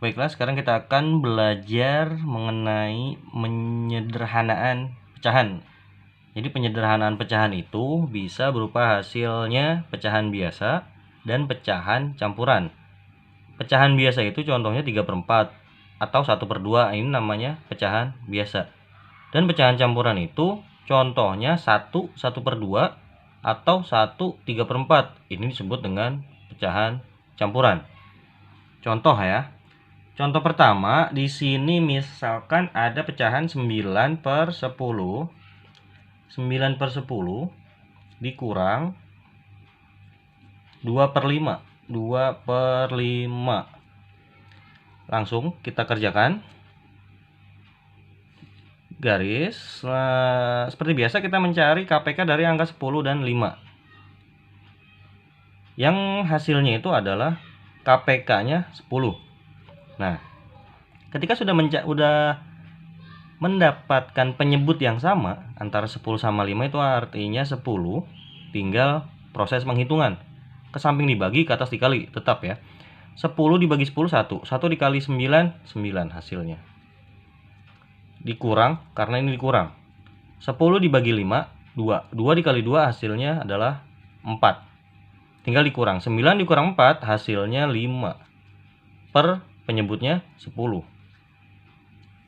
Baiklah, sekarang kita akan belajar mengenai penyederhanaan pecahan. Jadi penyederhanaan pecahan itu bisa berupa hasilnya pecahan biasa dan pecahan campuran. Pecahan biasa itu contohnya 3/4 atau 1/2, ini namanya pecahan biasa. Dan pecahan campuran itu contohnya 1/2 atau 1/3/4, ini disebut dengan pecahan campuran. Contoh ya. Contoh pertama, di sini misalkan ada pecahan 9/10. 9/10 dikurang 2/5. 2/5. Langsung kita kerjakan. Garis. Seperti biasa kita mencari KPK dari angka 10 dan 5. Yang hasilnya itu adalah KPK-nya 10. Nah, ketika sudah mendapatkan penyebut yang sama antara 10 sama 5, itu artinya 10, tinggal proses penghitungan. Ke samping dibagi, ke atas dikali, tetap ya. 10 dibagi 10, 1. 1 dikali 9, 9 hasilnya. Dikurang, karena ini dikurang. 10 dibagi 5, 2. 2 dikali 2 hasilnya adalah 4. Tinggal dikurang. 9 dikurang 4 hasilnya 5. Per penyebutnya 10.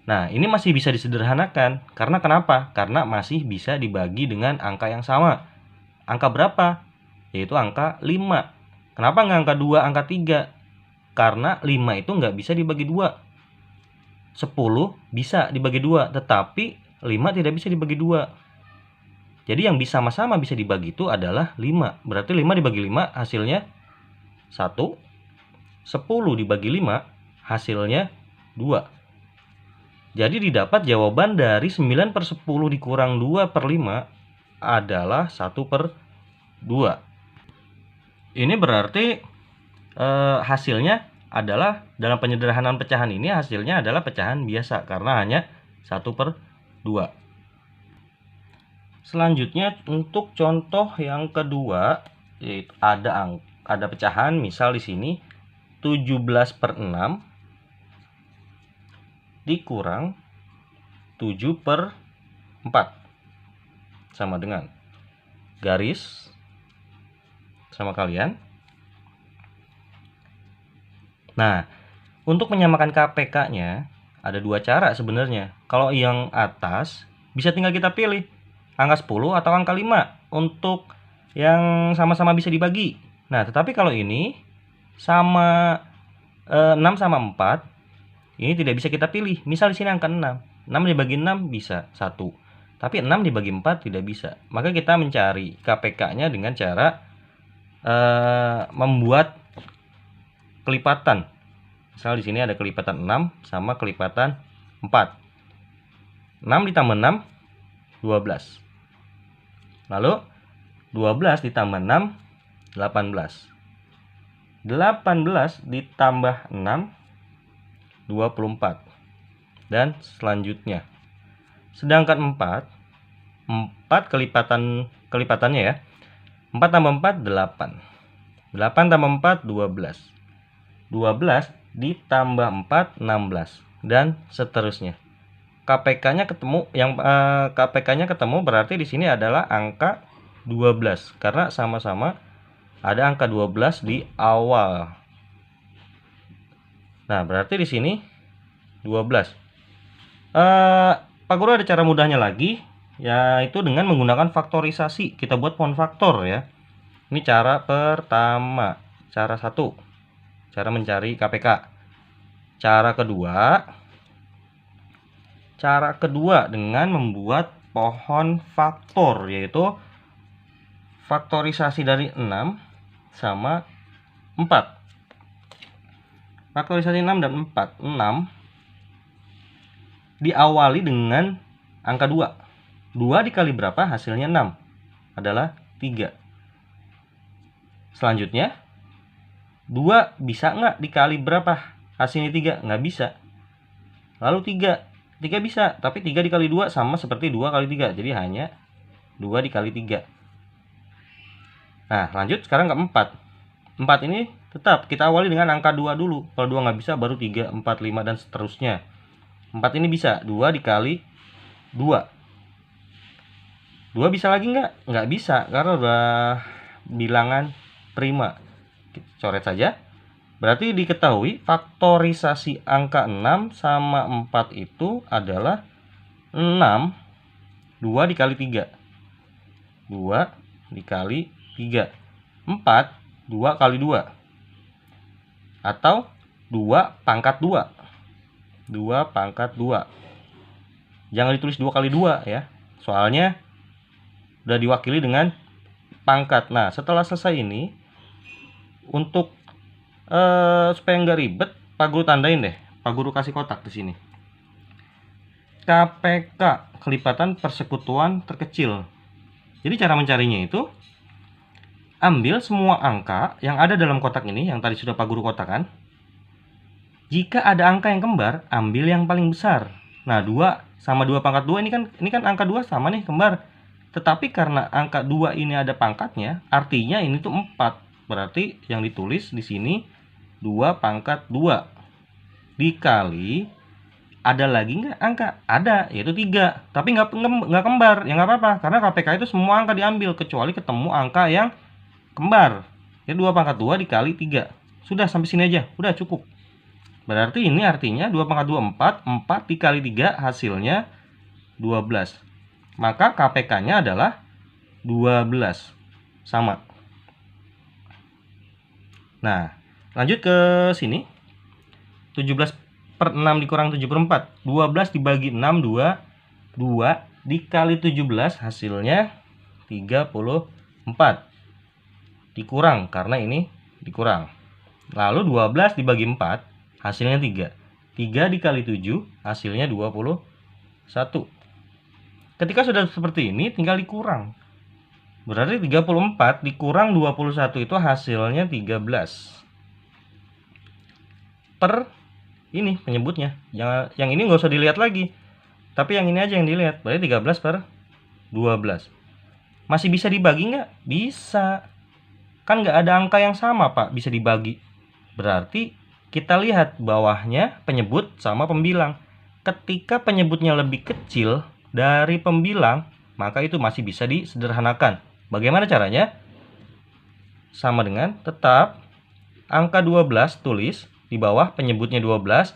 Nah, ini masih bisa disederhanakan. Karena kenapa? Karena masih bisa dibagi dengan angka yang sama. Angka berapa? Yaitu angka 5. Kenapa nggak angka 2, angka 3? Karena 5 itu nggak bisa dibagi 2. 10 bisa dibagi 2, tetapi 5 tidak bisa dibagi 2. Jadi yang sama-sama bisa dibagi itu adalah 5. Berarti 5 dibagi 5 hasilnya 1. 10 dibagi 5 hasilnya 2. Jadi didapat jawaban dari 9/10 dikurang 2/5 adalah 1/2. Ini berarti hasilnya adalah, dalam penyederhanaan pecahan ini hasilnya adalah pecahan biasa karena hanya 1/2. Selanjutnya untuk contoh yang kedua, yaitu ada pecahan, misal di sini 17/6 dikurang 7/4 sama dengan garis sama kalian. Nah, untuk menyamakan KPK-nya ada dua cara sebenarnya. Kalau yang atas bisa tinggal kita pilih angka 10 atau angka 5 untuk yang sama-sama bisa dibagi. Nah, tetapi kalau ini sama 6 sama 4, ini tidak bisa kita pilih. Misal di sini angka 6. 6 dibagi 6 bisa 1. Tapi 6 dibagi 4 tidak bisa. Maka kita mencari KPK-nya dengan cara membuat kelipatan. Misal di sini ada kelipatan 6 sama kelipatan 4. 6 ditambah 6, 12. Lalu 12 ditambah 6, 18. 18 ditambah 6, 24. Dan selanjutnya. Sedangkan 4 kelipatannya ya. 4 tambah 4, 8. 8 tambah 4, 12. 12 ditambah 4, 16. Dan seterusnya. KPK-nya ketemu, KPK-nya ketemu berarti di sini adalah angka 12 karena sama-sama ada angka 12 di awal. Nah, berarti di sini 12. Pak Guru ada cara mudahnya lagi, yaitu dengan menggunakan faktorisasi. Kita buat pohon faktor ya. Ini cara pertama, cara 1. Cara mencari KPK. Cara kedua dengan membuat pohon faktor, yaitu faktorisasi dari 6 sama 4. Faktorisasi 6 dan 4. 6 diawali dengan angka 2. 2 dikali berapa? Hasilnya 6. Adalah 3. Selanjutnya, 2 bisa nggak dikali berapa? Hasilnya 3. Nggak bisa. Lalu 3. 3 bisa, tapi 3 dikali 2 sama seperti 2 kali 3. Jadi hanya 2 dikali 3. Nah, lanjut sekarang ke 4. 4 ini tetap kita awali dengan angka 2 dulu. Kalau 2 nggak bisa, baru 3, 4, 5, dan seterusnya. 4 ini bisa, 2 dikali 2. 2 bisa lagi nggak? Nggak bisa, karena udah bilangan prima. Kita coret saja. Berarti diketahui faktorisasi angka 6 sama 4 itu adalah 6, 2 dikali 3. 2 dikali 3. 4, 2 kali 2. Atau 2 pangkat 2. 2 pangkat 2. Jangan ditulis 2 kali 2 ya. Soalnya udah diwakili dengan pangkat. Nah, setelah selesai ini, untuk supaya nggak ribet, Pak Guru tandain deh. Pak Guru kasih kotak di sini. KPK, kelipatan persekutuan terkecil. Jadi cara mencarinya itu, ambil semua angka yang ada dalam kotak ini, yang tadi sudah Pak Guru kotakkan. Jika ada angka yang kembar, ambil yang paling besar. Nah, 2 sama 2 pangkat 2 ini kan angka 2 sama nih, kembar. Tetapi karena angka 2 ini ada pangkatnya, artinya ini tuh 4. Berarti yang ditulis di sini 2 pangkat 2 dikali, ada lagi nggak angka? Ada, yaitu 3. Tapi nggak kembar, ya nggak apa-apa. Karena KPK itu semua angka diambil, kecuali ketemu angka yang kembar. Ya 2 pangkat 2 dikali 3. Sudah, sampai sini aja, udah cukup. Berarti ini artinya 2 pangkat 2, 4. 4 dikali 3 hasilnya 12. Maka KPK-nya adalah 12. Sama. Nah, lanjut ke sini. 17/6 dikurang 7/4. 12 dibagi 6, 2. 2 dikali 17 hasilnya 34. Dikurang, karena ini dikurang. Lalu 12 dibagi 4 hasilnya 3. 3 dikali 7 hasilnya 21. Ketika sudah seperti ini, tinggal dikurang. Berarti 34 dikurang 21 itu hasilnya 13. Per ini penyebutnya. Yang ini nggak usah dilihat lagi. Tapi yang ini aja yang dilihat. Berarti 13/12. Masih bisa dibagi nggak? Bisa. Kan nggak ada angka yang sama, Pak, bisa dibagi. Berarti kita lihat bawahnya penyebut sama pembilang. Ketika penyebutnya lebih kecil dari pembilang, maka itu masih bisa disederhanakan. Bagaimana caranya? Sama dengan tetap angka 12 tulis di bawah penyebutnya 12.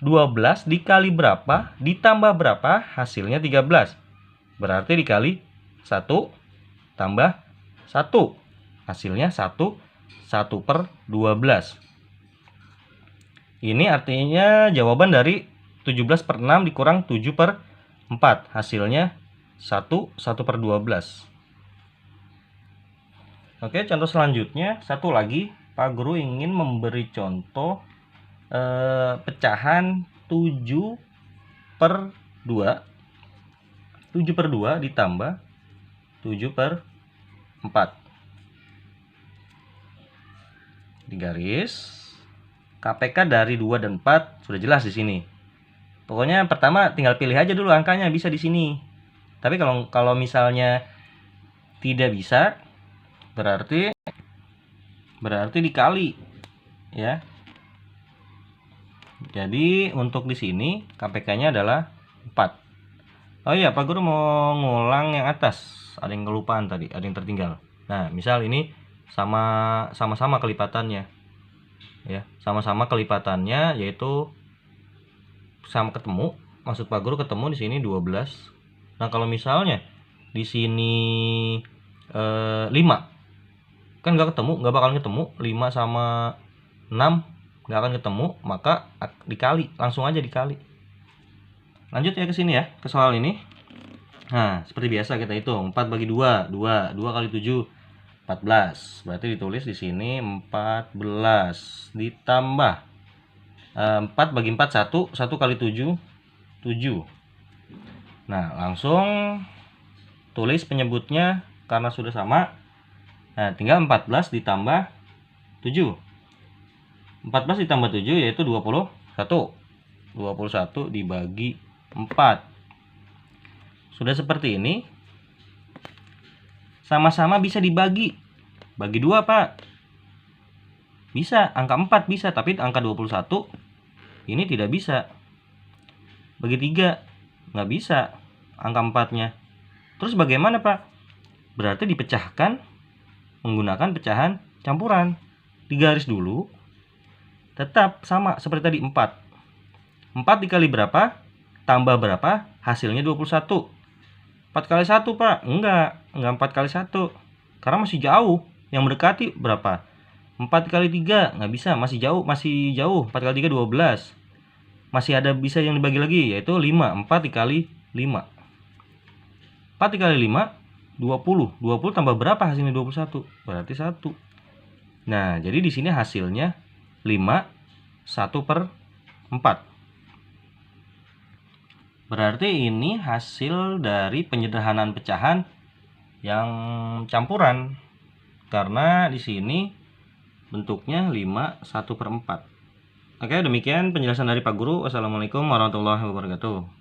12 dikali berapa ditambah berapa hasilnya 13. Berarti dikali 1 tambah 1. Hasilnya 1/12. Ini artinya jawaban dari 17/6 dikurang 7/4. Hasilnya 1/12. Oke, contoh selanjutnya, satu lagi. Pak Guru ingin memberi contoh pecahan 7/2. 7/2 ditambah 7/4. Di garis. KPK dari 2 dan 4 sudah jelas di sini. Pokoknya pertama tinggal pilih aja dulu angkanya, bisa di sini. Tapi kalau misalnya tidak bisa, berarti dikali ya. Jadi untuk di sini KPK-nya adalah 4. Oh iya, Pak Guru mau ngulang yang atas. Ada yang kelupaan tadi, ada yang tertinggal. Nah, misal ini sama-sama kelipatannya. Ya, sama-sama kelipatannya, yaitu sama ketemu. Maksud Pak Guru ketemu di sini 12. Nah, kalau misalnya di sini 5, kan nggak bakalan ketemu. 5 sama 6 nggak akan ketemu, maka dikali, langsung aja dikali. Lanjut ya ke sini ya, ke soal ini. Nah, seperti biasa kita hitung. 4 bagi 2, 2 kali 7, 14. Berarti ditulis di sini 14 ditambah 4 bagi 4, 1. 1 kali 7, 7. Nah, langsung tulis penyebutnya karena sudah sama. Nah, tinggal 14 ditambah 7. 14 ditambah 7 yaitu 21. 21 dibagi 4. Sudah seperti ini. Sama-sama bisa dibagi. Bagi 2, Pak. Bisa, angka 4 bisa, tapi angka 21 ini tidak bisa. Bagi 3 nggak bisa angka 4-nya. Terus bagaimana, Pak? Berarti dipecahkan menggunakan pecahan campuran. Digaris dulu. Tetap sama seperti tadi 4. 4 dikali berapa? Tambah berapa? Hasilnya 21. 4 kali 1, Pak. Enggak 4 kali 1. Karena masih jauh. Yang mendekati berapa? 4 kali 3. Nggak bisa, masih jauh. 4 kali 3, 12. Masih ada bisa yang dibagi lagi, yaitu 5. 4 dikali 5. 4 dikali 5, 20. 20 tambah berapa hasilnya 21? Berarti 1. Nah, jadi di sini hasilnya 5, 1/4. Berarti ini hasil dari penyederhanaan pecahan yang campuran. Karena di sini bentuknya 5, 1/4. Oke, demikian penjelasan dari Pak Guru. Wassalamualaikum warahmatullahi wabarakatuh.